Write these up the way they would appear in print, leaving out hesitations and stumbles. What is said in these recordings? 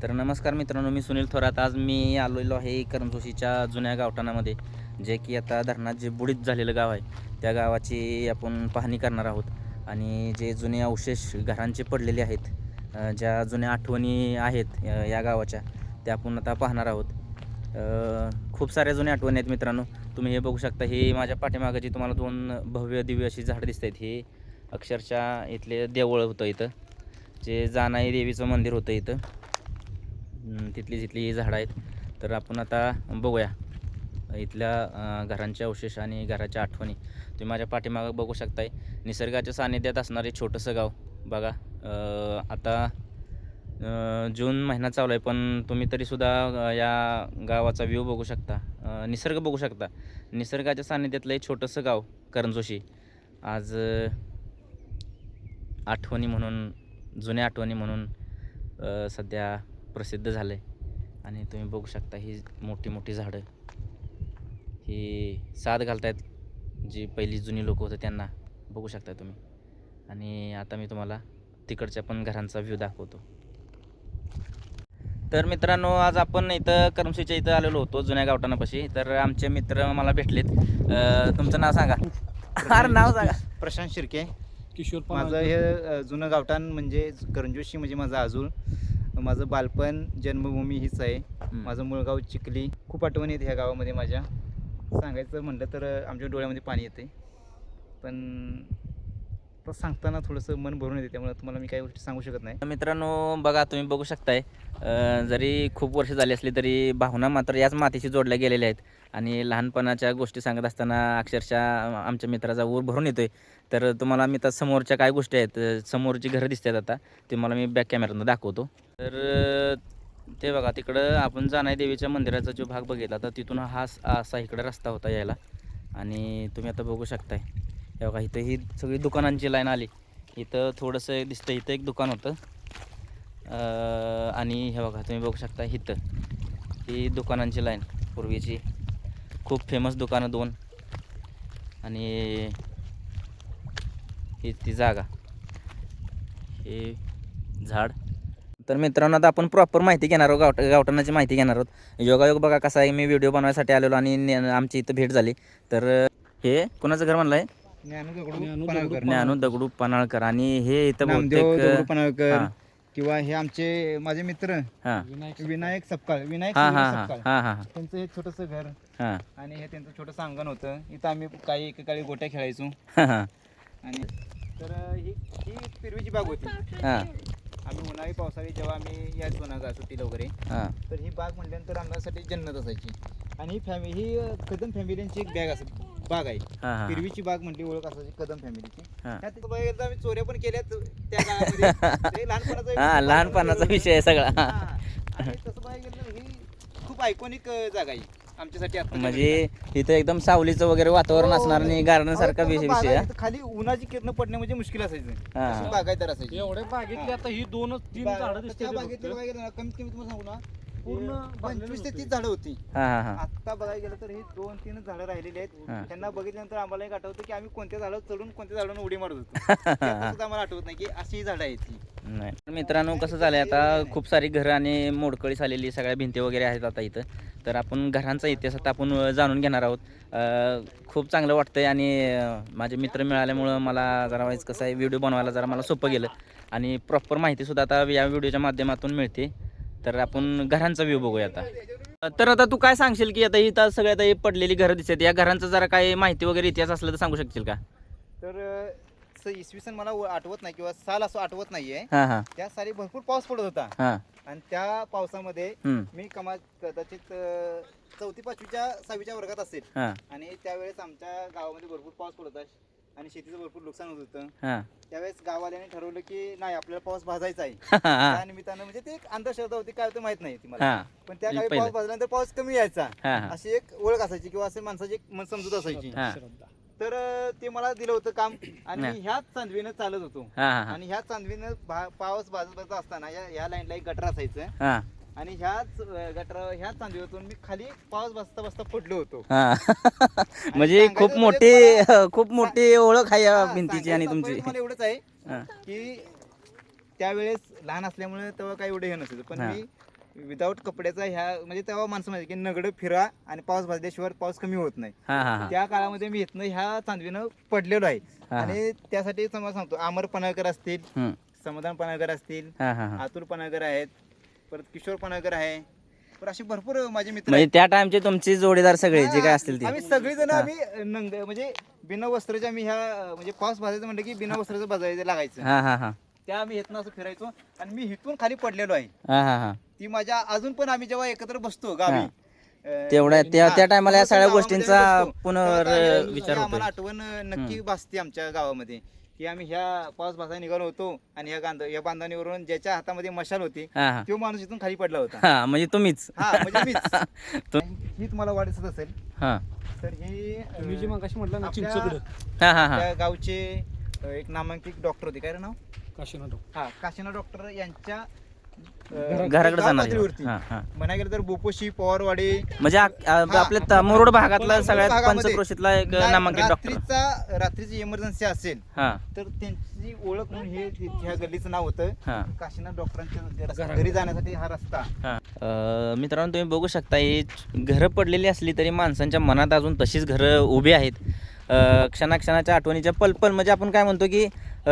तर नमस्कार मित्रांनो, मी सुनील थोरात. आज मी आलेलो आहे करंजोशीच्या जुन्या गावठाणामध्ये, जे की आता धरणात जे बुडीत झालेलं गाव आहे, त्या गावाची आपण पाहणी करणार आहोत. आणि जे जुने अवशेष घरांचे पडलेले आहेत, ज्या जुन्या आठवणी आहेत या गावाच्या, त्या आपण आता पाहणार आहोत. खूप साऱ्या जुन्या आठवणी आहेत मित्रांनो. तुम्ही हे बघू शकता, हे माझ्या पाठीमागं जी तुम्हाला दोन भव्य दिव्य अशी झाडं दिसत आहेत, हे अक्षरशः इथले देवळ होतं. इथं जे जानाई देवीचं मंदिर होतं इथं. तिथली झाडं आहेत. तर आपण आता बघूया इथल्या घरांचे अवशेष आणि घराच्या आठवणी. तुम्ही माझ्या पाठीमागं बघू शकताय, निसर्गाच्या सानिध्यात असणारे छोटंसं गाव बघा. आता जून महिना चालू आहे, पण तुम्ही तरीसुद्धा या गावाचा व्ह्यू बघू शकता, निसर्ग बघू शकता. निसर्गाच्या सानिध्यातलं एक छोटंसं गाव करंजोशी आज आठवणी म्हणून, जुन्या आठवणी म्हणून सध्या प्रसिद्ध झालं आहे. आणि तुम्ही बघू शकता, ही मोठी मोठी झाडं ही साथ घालतायत, जी पहिली जुनी लोक होतं त्यांना. बघू शकता तुम्ही. आणि आता मी तुम्हाला तिकडच्या पण घरांचा व्ह्यू दाखवतो. तर मित्रांनो, आज आपण इथं करमशीच्या इथं आलेलो होतो, जुन्या गावठाणापाशी. तर आमचे मित्र मला भेटलेत. तुमचं नाव सांगा. अरे नाव सांगा. प्रशांत शिर्के. किशोर माझं हे जुनं गावठाण म्हणजे करंजोशी, म्हणजे माझं आजूळ. माझं बालपण, जन्मभूमी हीच आहे. माझं मूळ गाव चिखली. खूप आठवणी आहेत ह्या गावामध्ये माझ्या. सांगायचं म्हटलं तर आमच्या डोळ्यामध्ये पाणी येते, पण तर सांगताना थोडंसं मन भरून येते, त्यामुळे तुम्हाला मी काही गोष्टी सांगू शकत नाही. मित्रांनो बघा, तुम्ही बघू शकताय, जरी खूप वर्ष झाली असली तरी भावना मात्र याच मातीशी जोडल्या गेलेल्या आहेत. आणि लहानपणाच्या गोष्टी सांगत असताना अक्षरशः आमच्या मित्राचा ऊर भरून येतोय. तर तुम्हाला मी तर समोरच्या काय गोष्टी आहेत, समोरची घरं दिसतात आता, ते मला मी बॅक कॅमेऱ्यातून दाखवतो. तर ते बघा, तिकडं आपण जानाई देवीच्या मंदिराचा जो भाग बघितला, तर तिथून हा असा इकडं रस्ता होता यायला. आणि तुम्ही आता बघू शकताय, हे बघा, इथं ही सगळी दुकानांची लाईन आली. इथं थोडंसं दिसतं, इथं एक दुकान होतं. आणि हे बघा, तुम्ही बघू शकता, इथं ही दुकानांची लाईन पूर्वीची, खूप फेमस दुकानं दोन. आणि ही ती जागा, हे झाड. तर मित्रांनो, आता आपण प्रॉपर माहिती घेणार आहोत, गावठाणाची माहिती घेणार आहोत. योगायोग बघा कसा आहे, मी व्हिडिओ बनवायसाठी आलेलो आणि आमची इथं भेट झाली. तर हे कोणाचं घर म्हणलं आहे? ज्ञानू दगडू पन्हाळकर. आणि हे इथं नामदेव दगडू बहुतेक पन्हाळकर, किंवा हे आमचे माझे मित्र हां विनायक सपकाळ, विनायक हां सुनील हां हां सपकाळ. हां हां त्यांचं एक छोटंसं घर हां आणि हे त्यांचं छोटंसं अंगण होतं. इथं आम्ही काही एकेकाळी गोट्या खेळायचो. हां हां आणि तर ही ही पिरवीची बाग होती. हां आम्ही उन्हाळी पावसाळी जेव्हा आम्ही यायचो ना सुट्टीला वगैरे, हां तर ही बाग म्हटल्यानंतर आमच्यासाठी जन्नत असायची. आणि ही कदम फॅमिलीची एक बाग आहे. हां हां पिरवीची बाग म्हटली ओळख असायची कदम फॅमिलीची. हां. त्यात बघायला आम्ही चोऱ्या पण केल्यात त्या काळामध्ये. ते लहानपणाचा हां, लहानपणाचा विषय आहे सगळा. हां. आणि तसं बघायला गेलं तर ही खूप आयकॉनिक जागा आहे आमच्यासाठी. आता म्हणजे इथं एकदम सावलीचं वगैरे वातावरण असणार आणि गार्डन सारखा विषय आहे. खाली उन्हाची किरण पडणे म्हणजे मुश्किल असायचं. हां. अशी बागायतदार असायची. एवढ्या बागेतली आता ही तीन झाडं दिसते. त्या बागेतली बघायला गेलं ना, कमीत कमी तुम्हाला सांगू ना, पूर्ण 25 ते 30 झाडं होती. हां हां हां आता बघायला गेलं तर ही 2-3 झाडं राहिलेली आहेत. हां. त्यांना बघितल्यानंतर आम्हाला एक आठवतं की आम्ही कोणत्या झाडावर चढून कोणत्या झाडावर उडी मारत होतो. ते आता सुद्धा आम्हाला आठवत नाही की अशी ही झाडं आहेत ती. नाही. तर मित्रांनो, कसं झालं आहे, आता खूप सारी घरं आणि मोडकळी झालेली सगळ्या भिंती वगैरे आहेत आता इथं. तर आपण घरांचा इतिहास आता आपण जाणून घेणार आहोत. खूप चांगलं वाटतं आहे. आणि माझे मित्र मिळाल्यामुळं मला जरा वाईज कसं आहे, व्हिडिओ बनवायला जरा मला सोपं गेलं. आणि प्रॉपर माहितीसुद्धा आता या व्हिडिओच्या माध्यमातून मिळते. तर आपण घरांचा व्ह्यू बघूया आता. तर आता तू काय सांगशील की आता इथं सगळ्यात ही पडलेली घरं दिसतात, या घरांचं जरा काय माहिती वगैरे इतिहास असलं तर सांगू शकशील का? तर इसवी सन मला आठवत नाही किंवा साल असं आठवत नाहीये. हां हां त्या साली भरपूर पाऊस पडत होता. हां आणि त्या पावसामध्ये हं, मी कदाचित 4वी 5वीच्या 6वीच्या वर्गात असेल. हां आणि त्यावेळेस आमच्या गावामध्ये भरपूर पाऊस पडत होता आणि शेतीचं भरपूर नुकसान होत होतं. हां त्यावेळेस गाववाल्याने ठरवलं की नाही, आपल्याला पाऊस भाजायचा आहे. हां त्या निमित्तानं म्हणजे ते एक अंधश्रद्धा होती, काय होतं माहित नाही ती मला. हां पण त्या काळी पहिलं. पाऊस भाजल्यानंतर पाऊस कमी यायचा, हां हां अशी एक ओळख असायची किंवा असे माणसाची एक समजूत असायची. हां तर ते मला दिलं होतं काम आणि हां. मी ह्याच चांदवीनं चालत होतो. हां हां आणि ह्याच चांदवीनं पाऊस भाजत असताना ह्या लाईनला एक गटर असायचं. हां आणि ह्याच ह्याच चांदीवरून मी खाली पाऊस बसता बसता पडलो होतो. हां म्हणजे सांगायचं खूप म्हणजे मोठी खूप मोठी ओळख आहे या हां, भिंतीची आणि सांगायचं तुमची. तात्पर्य तुम्हाला एवढंच आहे हां की त्यावेळेस लहान असल्यामुळे तेव्हा काही एवढं हे नसायचं, पण हां. मी विदाऊट कपड्याचा ह्या म्हणजे तेव्हा माणसं म्हणजे की नगडं फिरा आणि पाऊस भाजल्याशिवाय पाऊस कमी होत नाही. हा हा हा त्या काळामध्ये मी इथनं ह्या चांदवीनं पडलेलो आहे. हा. आणि त्यासाठी तुम्हाला सांगतो, अमर पनाळकर असतील, हम्म. समाधान पनाळकर असतील, हा हा हा अतुल पनाळकर आहेत, परत किशोर पनाळकर आहे, तर अशी भरपूर माझे मित्र म्हणजे आहेत. त्या टाइमचे तुमची जोडीदार सगळे जे काय असतील ते आम्ही सगळेजण हा. आम्ही नंग म्हणजे बिना वस्त्राचे आम्ही ह्या म्हणजे पाऊस भाजायचं म्हणलं की बिना वस्त्राचं भाजायचं लागायचं. हा हा हा त्या आम्ही इथनं असं फिरायचो आणि मी इथून खाली पडलेलो आहे. हा हा हा ती माझ्या अजून पण आम्ही जेव्हा एकत्र बसतो गावी, हा. तेवढ्या त्या हा, त्या टायमाला या सगळ्या गावामध्ये गोष्टींचा आम्ही बसतो. तेव्हा काय पुनर्विचार होतोय. आम्हाला आठवण नक्की भासते आमच्या गावामध्ये की आम्ही ह्या पाऊस भासायला निघालो होतो आणि या बांधणीवरून ज्याच्या हातामध्ये मशाल होती हा हा तो माणूस इथून खाली पडला होता. हा म्हणजे तुम्हीच हा म्हणजे मीच. ही तुम्हाला वाटत असेल हा तर ही तुम्ही जे मगाशी म्हटलं ना आपल्या- चिंचगड हा हा हा त्या गावचे एक नामांकित डॉक्टर होते, काय रे नाव? काशीनाथ हा, काशीनाथ डॉक्टर यांच्या घराकडे गाव जाणार पातळीवरती हा हा म्हणा गेलं तर बोपोशी, पवारवाडी म्हणजे आपल्या मुरुड भागातला सगळ्यात भागामध्ये पंचक्रोशीतला एक नामांकित डॉक्टर. रात्रीची इमर्जन्सी असेल हा तर त्यांची ओळख म्हणून हे ह्या गल्लीचं नाव होतं हा काशीनाथ डॉक्टरांच्या घरी जाण्यासाठी हा रस्ता. हा. मित्रांनो तुम्ही बघू शकता ही घरं पडलेली असली तरी माणसांच्या मनात अजून तशीच घरं उभी आहेत. क्षणाक्षणाच्या आठवणीच्या पलपल म्हणजे आपण काय म्हणतो की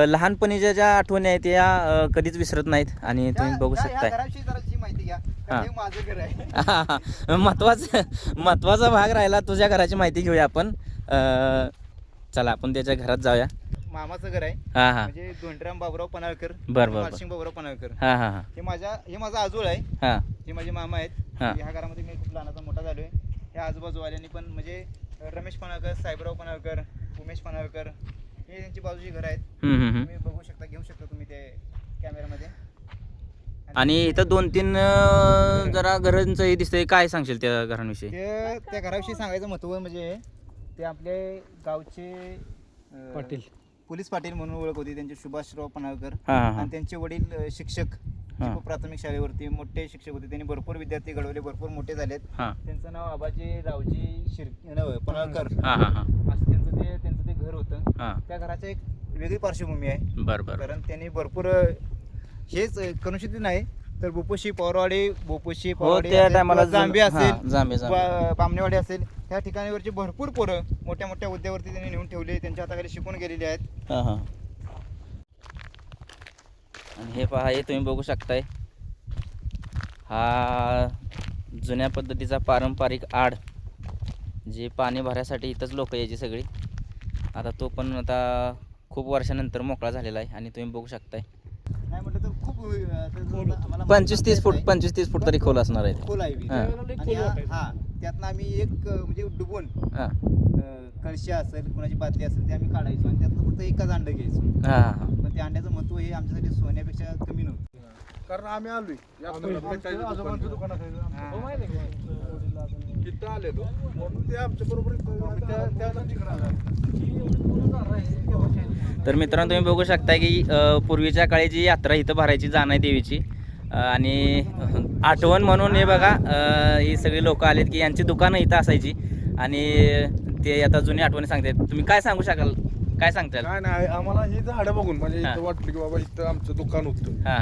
लहानपणीच्या ज्या आठवणी आहेत या कधीच विसरत नाहीत. आणि तुम्ही बघू शकताय घराविषयी जराशी माहिती घ्या, हा. हे माझं घर आहे. महत्वाचा भाग राहिला, तुझ्या घराची माहिती घेऊया आपण. चला आपण त्याच्या घरात जाऊया. मामाचं घर आहे, हा हा म्हणजे धोंडराम बाबूराव पनाळकर, बर बर मालसिंग बाबूराव पनाळकर. हा हा हा हे माझा आजोळ आहे, हा हे माझे मामा आहेत. हा. ह्या घरामध्ये मी खूप लहानाचा मोठा झालोय. ह्या आजूबाजूवाल्यांनी पण म्हणजे रमेश पनाळकर, साहेबराव पनाळकर, उमेश पनाळकर हे त्यांची बाजूची घर आहेत. तुम्ही बघू शकता, घेऊ शकता तुम्ही ते कॅमेरामध्ये. आणि इथं 2-3 जरा घरांचं हे दिसतंय, काय सांगशील त्या घरांविषयी? त्या घराविषयी सांगायचं महत्त्व म्हणजे ते आपले गावचे पाटील पोलीस पाटील म्हणून ओळख होती त्यांचे, सुभाषराव पनाळकर. हा हा हा आणि त्यांचे वडील शिक्षक, हा. प्राथमिक शाळेवरती मोठे शिक्षक होते. त्यांनी भरपूर विद्यार्थी घडवले, भरपूर मोठे झालेत. हा त्यांचं नाव आबाजी रावजी पनाळकर हा हा हा असं त्यांचं ते घर होतं. हा त्या घराच्या एक वेगळी पार्श्वभूमी आहे, बर बर कारण त्यांनी भरपूर हेच कनुशिती नाही तर बोपोशी, पवारवाडी, बोपोशी, हो त्या टायमाला जांबे असेल, जांबे बामणेवाडी असेल, ह्या ठिकाणीवरची भरपूर पोरं मोठ्या मोठ्या हुद्द्यावरती त्यांनी नेऊन ठेवले, त्यांच्या हाताखाली शिकून गेलेले आहेत. हा हा. आणि हे पहा, हे तुम्ही बघू शकताय, हा जुन्या पद्धतीचा पारंपरिक आड, जे पाणी भरायसाठी इथंच लोक यायची सगळी. आता तो पण आता खूप वर्षानंतर मोकळा झालेला आहे. आणि तुम्ही बघू शकताय नाही म्हटलं तर खूप आम्हाला 25-30 फूट तरी खोल असणार आहे. खोल आहे हा. आणि हा त्यातनं आम्ही एक म्हणजे डुबून हा कळशी असेल, कुणाची बादली असेल, ते आम्ही काढायचो आणि त्यातनं फक्त एकच अंड घ्यायचो. हा हा पण त्या अंड्याचं महत्व हे आमच्यासाठी सोन्यापेक्षा कमी नव्हतं. कारण आम्ही आलोय आजोबांचं दुकान तिथं आलेलो म्हणून ते आमच्या बरोबर तर मित्रांनो तुम्ही बघू शकता की पूर्वीच्या काळी जी यात्रा इथं भरायची जानाई देवीची, आणि आठवण म्हणून हे बघा ही सगळी लोक आलेत की यांची दुकानं इथं असायची. आणि ते आता जुनी आठवणी सांगतात. तुम्ही काय सांगू शकाल, काय सांगताल? काय नाही, आम्हाला ही झाडं बघून म्हणजे हा. इथं वाटलं की बाबा इथं आमचं दुकान होतं. हा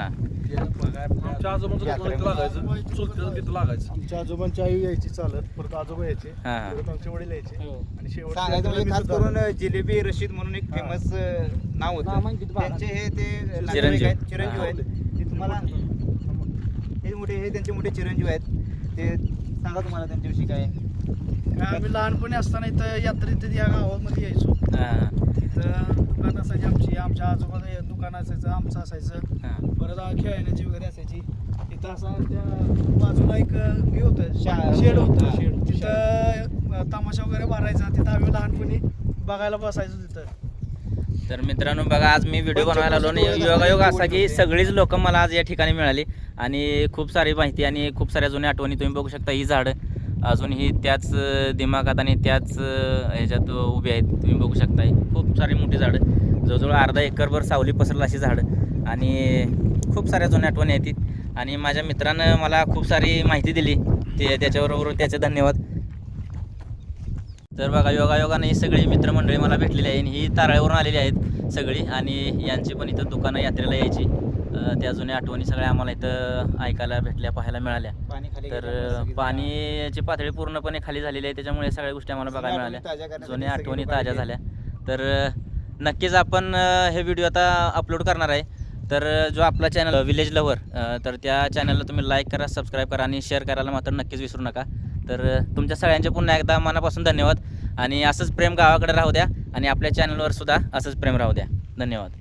आमच्या आजोबांचं दुकान इथं लागायचं, चुलत्याचं तिथं लागायचं. आमच्या आजोबांची आई यायची चालत, परत आजोबा यायचे, हा. परत आमचे वडील यायचे हो. आणि शेवट सांगायचं म्हणजे खास करून जिलेबी रशीद म्हणून एक फेमस नाव होतं. नामांकित भाग. त्यांचे हे ते नातेवाईक चिरंजीव. आहेत, चिरंजीव आहेत. ते तुम्हाला हे त्यांचे मोठे चिरंजीव आहेत. ते सांगा तुम्हाला त्यांच्याविषयी काय. आम्ही लहानपणी असताना इथं यात्रेत या गावामध्ये यायचो. हा इथं दुकान असायची आमच्या आजोबाला दुकान असायचं, आमचं असायचं. हा परत खेळण्याची वगैरे असायची. इथं असा त्या बाजूला एक हे होतं, शेड हा. होतं. तिथं तमाशा वगैरे भरायचा. तिथं आम्ही लहानपणी बघायला बसायचो तिथं. तर मित्रांनो बघा, आज मी व्हिडिओ बनवायला आलो आणि योगायोग असा की सगळीच लोक मला आज या ठिकाणी मिळाली आणि खूप सारी माहिती आणि खूप साऱ्या जुन्या आठवणी. तुम्ही बघू शकता ही झाडं अजूनही त्याच दिमागात आणि त्याच ह्याच्यात उभी आहेत. तुम्ही बघू शकताय खूप सारी मोठी झाडं, जवळजवळ अर्धा एकरभर सावली पसरला अशी झाडं आणि खूप साऱ्या जुन्या आठवणी आहेत. आणि माझ्या मित्रानं मला खूप सारी माहिती दिली, त्याच्याबरोबर त्याचे धन्यवाद. तर बघा योगायोगाने ही सगळी मित्रमंडळी मला भेटलेली आहे आणि ही तारळेवरून आलेली आहेत सगळी. आणि यांची पण इथं दुकानं यात्रेला यायची. त्या जुन्या आठवणी सगळ्या आम्हाला इथं ऐकायला भेटल्या, पाहायला मिळाल्या. पाणी खाली तर गेल्यामुळे सगळी पाण्याची पातळी पूर्णपणे खाली झालेली आहे, त्याच्यामुळे सगळ्या गोष्टी आम्हाला जुन्या बघायला आठवणी ताज्या मिळाल्या, करण्यासाठी जुन्या सगळे आठवणी लोकं ताज्या आलेले झाल्या. तर नक्कीच आपण हे व्हिडिओ आता अपलोड करणार आहे. तर जो आपला चॅनल विलेज लवर, तर त्या चॅनलला तुम्ही लाईक करा, सबस्क्राईब करा आणि शेअर करायला मात्र नक्कीच विसरू नका. तर तुमच्या सगळ्यांचे पुन्हा एकदा मनापासून धन्यवाद आणि असंच प्रेम गावाकडे राहू द्या आणि आपल्या चॅनलवर सुद्धा असंच प्रेम राहू द्या. धन्यवाद.